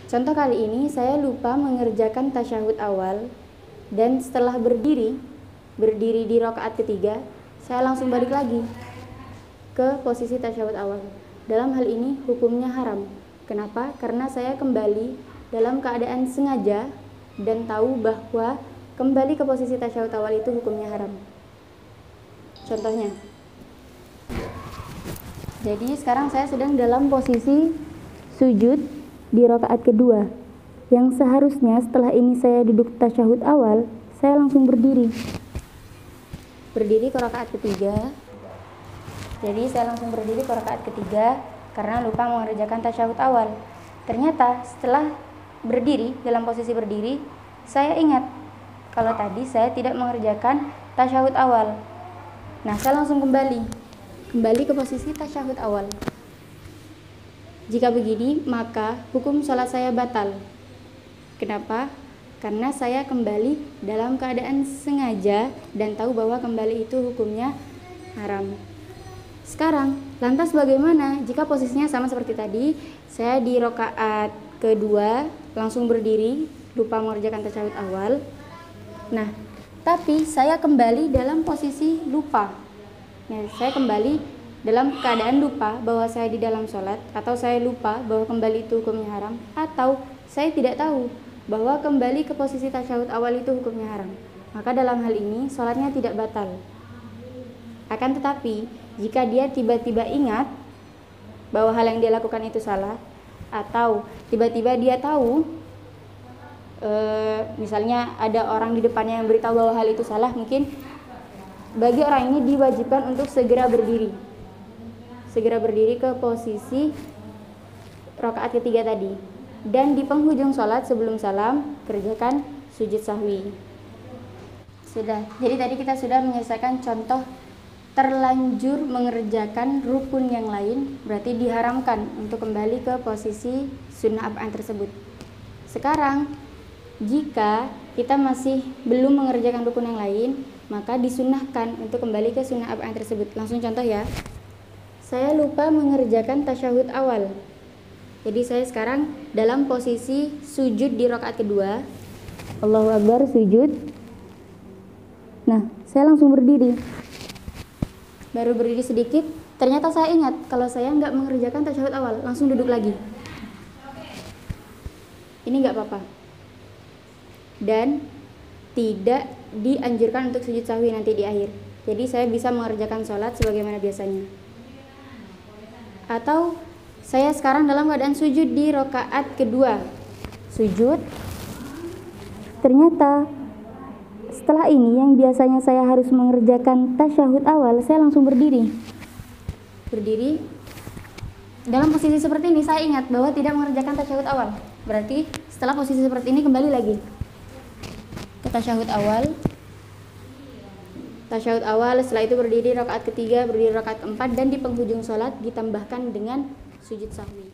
Contoh kali ini saya lupa mengerjakan tasyahud awal dan setelah berdiri di rakaat ketiga, saya langsung balik lagi ke posisi tasyahud awal. Dalam hal ini hukumnya haram. Kenapa? Karena saya kembali dalam keadaan sengaja dan tahu bahwa kembali ke posisi tasyahud awal itu hukumnya haram. Contohnya, jadi sekarang saya sedang dalam posisi sujud di rakaat kedua, yang seharusnya setelah ini saya duduk tasyahud awal, saya langsung berdiri ke rakaat ketiga. Jadi saya langsung berdiri ke rakaat ketiga karena lupa mengerjakan tasyahud awal. Ternyata setelah berdiri, dalam posisi berdiri, saya ingat kalau tadi saya tidak mengerjakan tasyahud awal. Nah, saya langsung kembali ke posisi tasyahud awal. Jika begini, maka hukum sholat saya batal. Kenapa? Karena saya kembali dalam keadaan sengaja dan tahu bahwa kembali itu hukumnya haram. Sekarang, lantas bagaimana jika posisinya sama seperti tadi? Saya di rakaat kedua langsung berdiri, lupa mengerjakan tasyahud awal. Nah, tapi saya kembali dalam posisi lupa. Nah, saya kembali dalam keadaan lupa bahwa saya di dalam sholat, atau saya lupa bahwa kembali itu hukumnya haram, atau saya tidak tahu bahwa kembali ke posisi tasyahud awal itu hukumnya haram, maka dalam hal ini sholatnya tidak batal. Akan tetapi jika dia tiba-tiba ingat bahwa hal yang dia lakukan itu salah, atau tiba-tiba dia tahu misalnya ada orang di depannya yang beritahu bahwa hal itu salah, mungkin bagi orang ini diwajibkan untuk segera berdiri ke posisi rakaat ketiga tadi, dan di penghujung sholat sebelum salam kerjakan sujud sahwi. Sudah, jadi tadi kita sudah menyelesaikan contoh terlanjur mengerjakan rukun yang lain, berarti diharamkan untuk kembali ke posisi sunnah apaan tersebut. Sekarang jika kita masih belum mengerjakan rukun yang lain, maka disunnahkan untuk kembali ke sunnah apaan tersebut. Langsung contoh ya. Saya lupa mengerjakan tasyahud awal. Jadi saya sekarang dalam posisi sujud di rakaat kedua. Allahu Akbar, sujud. Nah, saya langsung berdiri. Baru berdiri sedikit, ternyata saya ingat kalau saya nggak mengerjakan tasyahud awal, langsung duduk lagi. Ini nggak apa-apa. Dan tidak dianjurkan untuk sujud sahwi nanti di akhir. Jadi saya bisa mengerjakan sholat sebagaimana biasanya. Atau saya sekarang dalam keadaan sujud di rakaat kedua, sujud, ternyata setelah ini yang biasanya saya harus mengerjakan tasyahud awal, saya langsung berdiri dalam posisi seperti ini. Saya ingat bahwa tidak mengerjakan tasyahud awal, berarti setelah posisi seperti ini kembali lagi ke tasyahud awal. Setelah itu berdiri rakaat ketiga, berdiri rakaat keempat, dan di penghujung sholat ditambahkan dengan sujud sahwi.